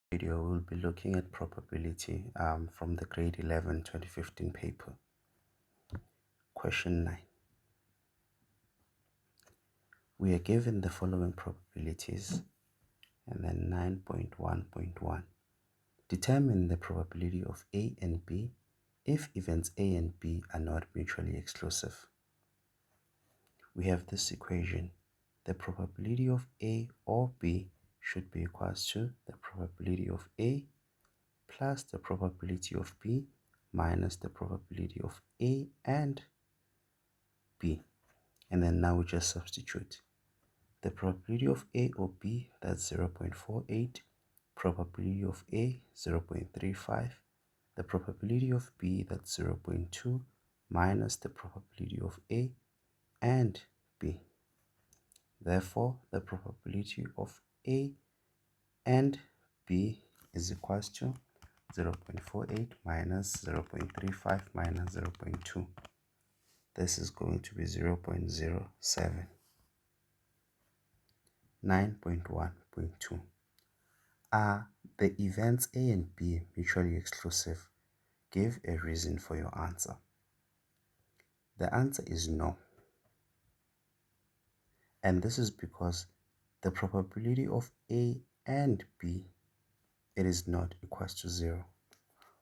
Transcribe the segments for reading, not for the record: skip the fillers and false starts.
Video we'll be looking at probability from the grade 11 2015 paper. Question 9. We are given the following probabilities and then 9.1.1. Determine the probability of A and B if events A and B are not mutually exclusive. We have this equation. The probability of A or B should be equals to the probability of A plus the probability of B minus the probability of A and B. And then now we just substitute. The probability of A or B, that's 0.48. Probability of A, 0.35. The probability of B, that's 0.2, minus the probability of A and B. Therefore, the probability of A and B is equals to 0.48 minus 0.35 minus 0.2. This is going to be 0.07. 9.1.2. Are the events A and B mutually exclusive? Give a reason for your answer. The answer is no. And this is because the probability of A and B, it is not equals to 0.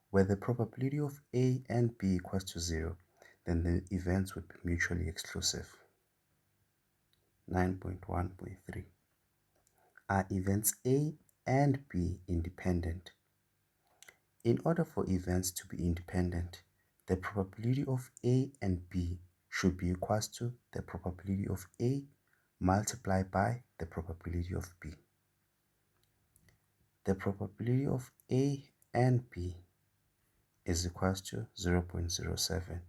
Where the probability of A and B equals to 0, then the events would be mutually exclusive. 9.1.3. Are events A and B independent? In order for events to be independent, the probability of A and B should be equals to the probability of A multiplied by the probability of B. The probability of A and B is equals to 0.07.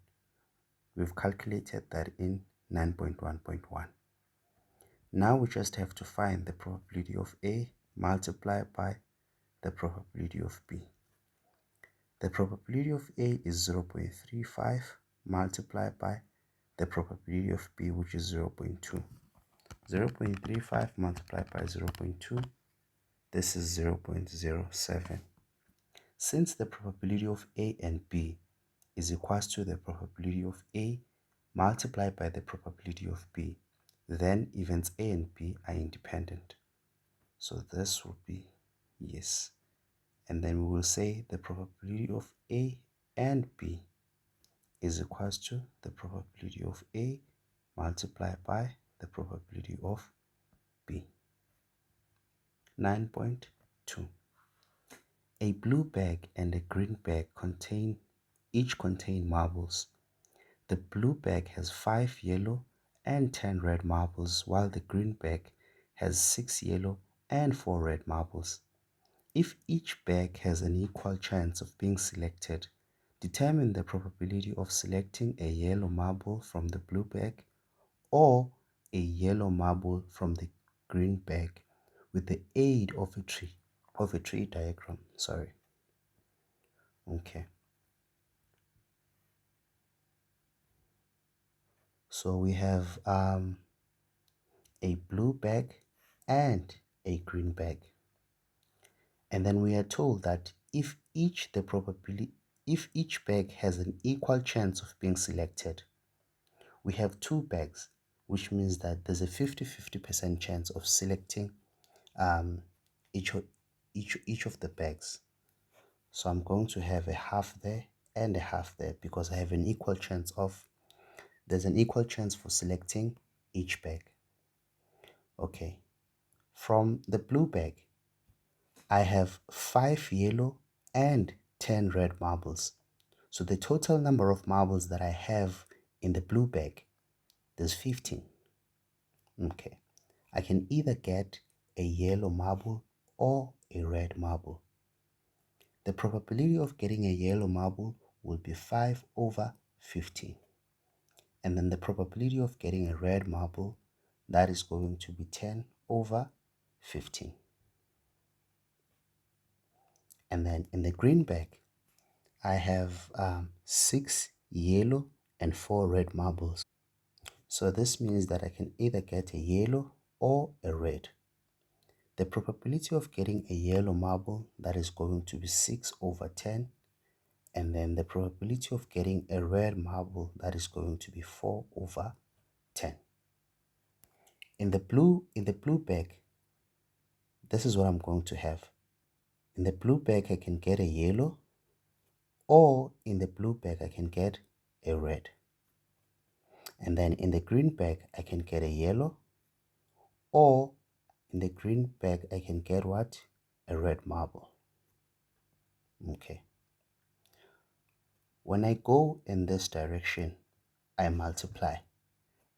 We've calculated that in 9.1.1. Now we just have to find the probability of A multiplied by the probability of B. The probability of A is 0.35 multiplied by the probability of B, which is 0.2. 0.35 multiplied by 0.2, this is 0.07. Since the probability of A and B is equals to the probability of A multiplied by the probability of B, then events A and B are independent. So this will be yes. And then we will say the probability of A and B is equals to the probability of A multiplied by the probability of B. 9.2. A blue bag and a green bag each contain marbles. The blue bag has 5 yellow and 10 red marbles, while the green bag has 6 yellow and 4 red marbles. If each bag has an equal chance of being selected, determine the probability of selecting a yellow marble from the blue bag or a yellow marble from the green bag with the aid of a tree diagram. Okay. So we have a blue bag and a green bag. And then we are told that if each bag has an equal chance of being selected, we have 2 bags, which means that there's a 50-50% chance of selecting each of the bags. So I'm going to have a half there and a half there because I have there's an equal chance for selecting each bag. Okay, from the blue bag, I have 5 yellow and 10 red marbles. So the total number of marbles that I have in the blue bag, there's 15. Okay, I can either get a yellow marble or a red marble. The probability of getting a yellow marble will be 5 over 15. And then the probability of getting a red marble, that is going to be 10 over 15. And then in the green bag, I have 6 yellow and 4 red marbles. So this means that I can either get a yellow or a red. The probability of getting a yellow marble, that is going to be 6 over 10. And then the probability of getting a red marble, that is going to be 4 over 10. In the blue bag, this is what I'm going to have. In the blue bag, I can get a yellow, or in the blue bag, I can get a red. And then in the green bag, I can get a yellow, or in the green bag, I can get what? A red marble. Okay. When I go in this direction, I multiply.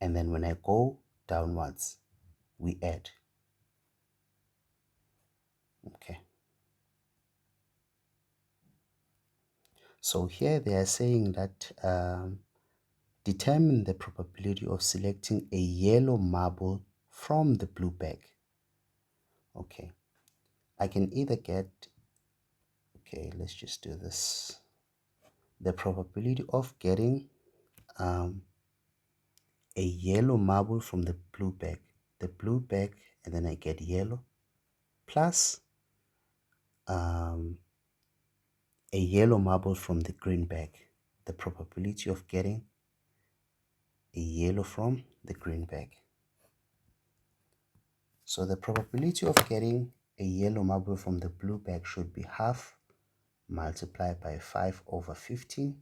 And then when I go downwards, we add. Okay. So here they are saying that determine the probability of selecting a yellow marble from the blue bag. Okay. I can either get, okay, let's just do this. The probability of getting a yellow marble from the blue bag, and then I get yellow, plus a yellow marble from the green bag. The probability of getting a yellow from the green bag. So the probability of getting a yellow marble from the blue bag should be half multiplied by 5 over 15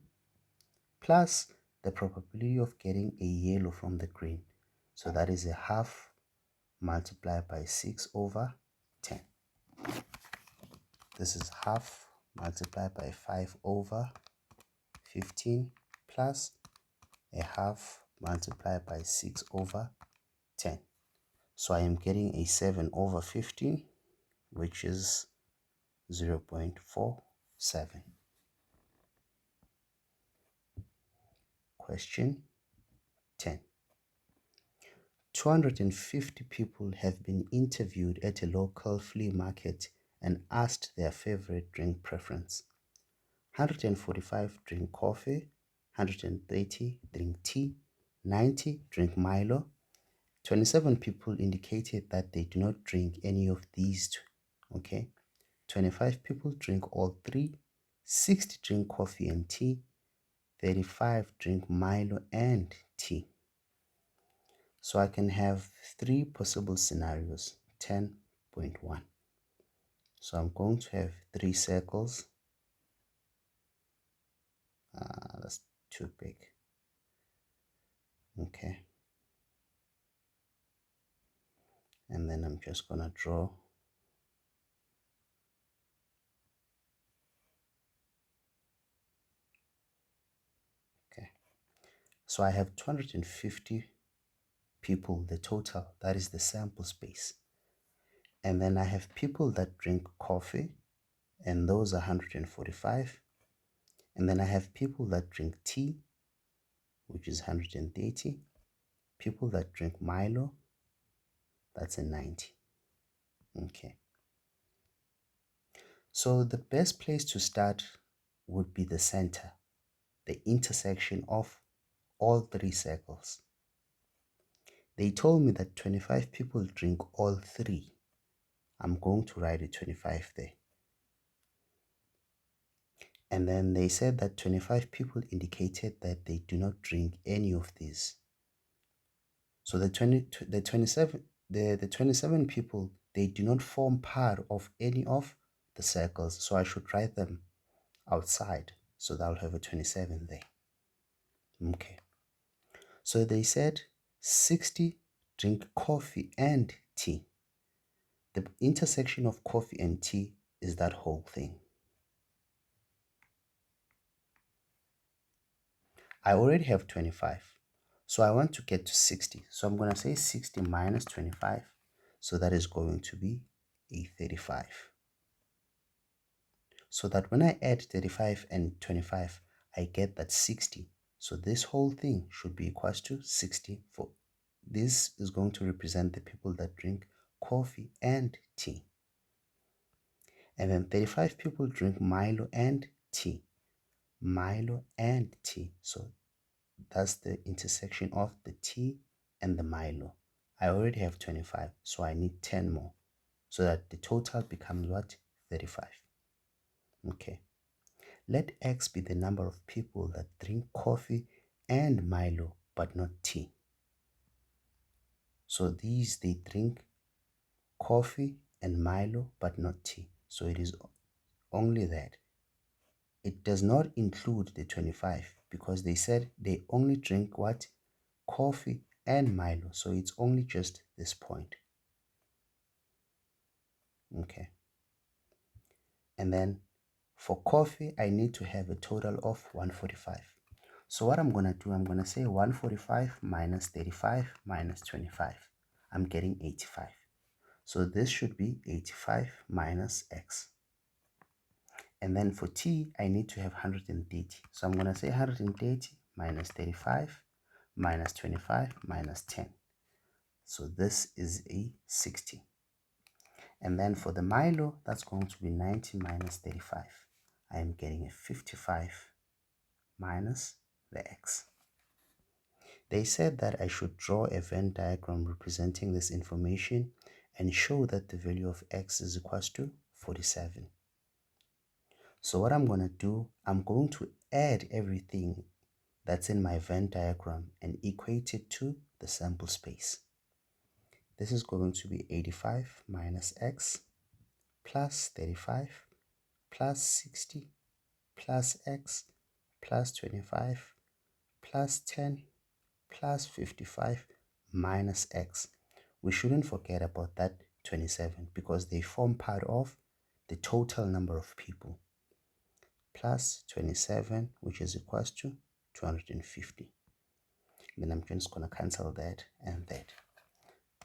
plus the probability of getting a yellow from the green. So that is a half multiplied by 6 over 10. This is half multiplied by 5 over 15 plus a half multiplied by 6 over 10. So I am getting a 7 over 15, which is 0.47. Question 10. 250 people have been interviewed at a local flea market and asked their favorite drink preference. 145 drink coffee, 130 drink tea, 90 drink Milo. 27 people indicated that they do not drink any of these two. Okay. 25 people drink all three. 60 drink coffee and tea. 35 drink Milo and tea. So I can have three possible scenarios. 10.1. So I'm going to have three circles. That's too big. Okay. And then I'm just going to draw. Okay. So I have 250 people, the total, that is the sample space. And then I have people that drink coffee, and those are 145. And then I have people that drink tea, which is 130. People that drink Milo, that's a 90. Okay. So the best place to start would be the center, the intersection of all three circles. They told me that 25 people drink all three. I'm going to write a 25 there. And then they said that 25 people indicated that they do not drink any of these. So the 27 people, they do not form part of any of the circles. So I should write them outside. So that will have a 27 there. Okay. So they said 60 drink coffee and tea. The intersection of coffee and tea is that whole thing. I already have 25. So I want to get to 60. So I'm going to say 60 minus 25. So that is going to be a 35. So that when I add 35 and 25, I get that 60. So this whole thing should be equals to 60. For this is going to represent the people that drink coffee and tea. And then 35 people drink Milo and tea. Milo and tea. So that's the intersection of the tea and the Milo. I already have 25, so I need 10 more. so that the total becomes what? 35. Okay. Let X be the number of people that drink coffee and Milo, but not tea. So these, they drink coffee and Milo, but not tea. So it is only that. It does not include the 25 because they said they only drink what? Coffee and Milo. So it's only just this point. Okay. And then for coffee, I need to have a total of 145. So what I'm going to do, I'm going to say 145 minus 35 minus 25. I'm getting 85. So this should be 85 minus X. And then for T, I need to have 130. So I'm going to say 130 minus 35 minus 25 minus 10. So this is a 60. And then for the Milo, that's going to be 90 minus 35. I am getting a 55 minus the X. They said that I should draw a Venn diagram representing this information and show that the value of X is equals to 47. So what I'm going to do, I'm going to add everything that's in my Venn diagram and equate it to the sample space. This is going to be 85 minus X plus 35 plus 60 plus X plus 25 plus 10 plus 55 minus X. We shouldn't forget about that 27 because they form part of the total number of people, plus 27, which is equals to 250. Then I'm just going to cancel that and that.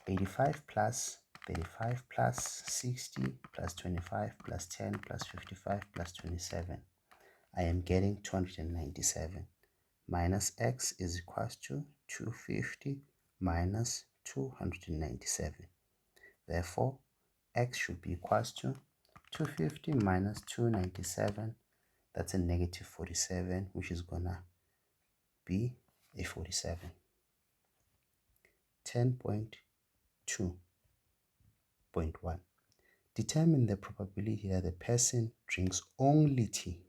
85 plus 35 plus 60 plus 25 plus 10 plus 55 plus 27. I am getting 297 minus X is equals to 250 minus 297. Therefore, X should be equals to 250 minus 297. That's a negative 47, which is gonna be a 47. 10.2.1. Determine the probability that the person drinks only tea.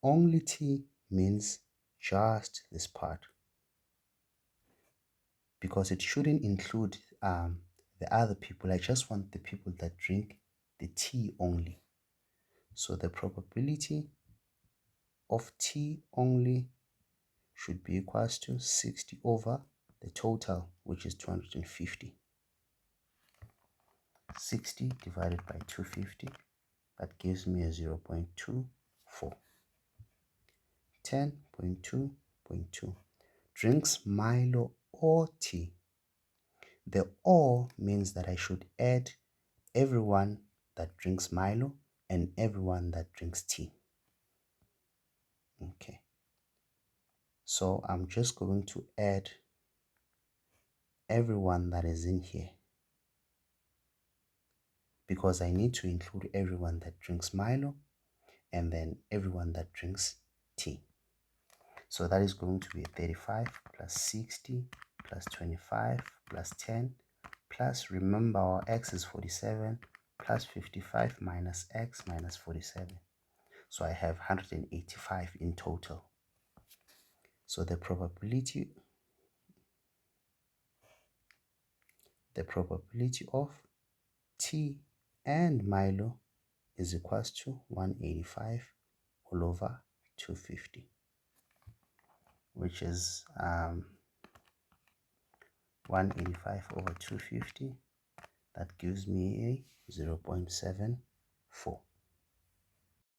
Only tea means just this part, because it shouldn't include the other people. I just want the people that drink the tea only. So the probability of tea only should be equals to 60 over the total, which is 250. 60 divided by 250, that gives me a 0.24. 10.2.2. Drinks Milo or tea. The or means that I should add everyone that drinks Milo and everyone that drinks tea. Okay. So I'm just going to add everyone that is in here because I need to include everyone that drinks Milo and then everyone that drinks tea. So that is going to be 35 plus 60 plus 25 plus 10 plus, remember our X is 47, plus 55 minus X minus 47. So I have 185 in total. So the probability of tea and Milo is equals to 185 all over 250, which is 185 over 250. That gives me a 0.74.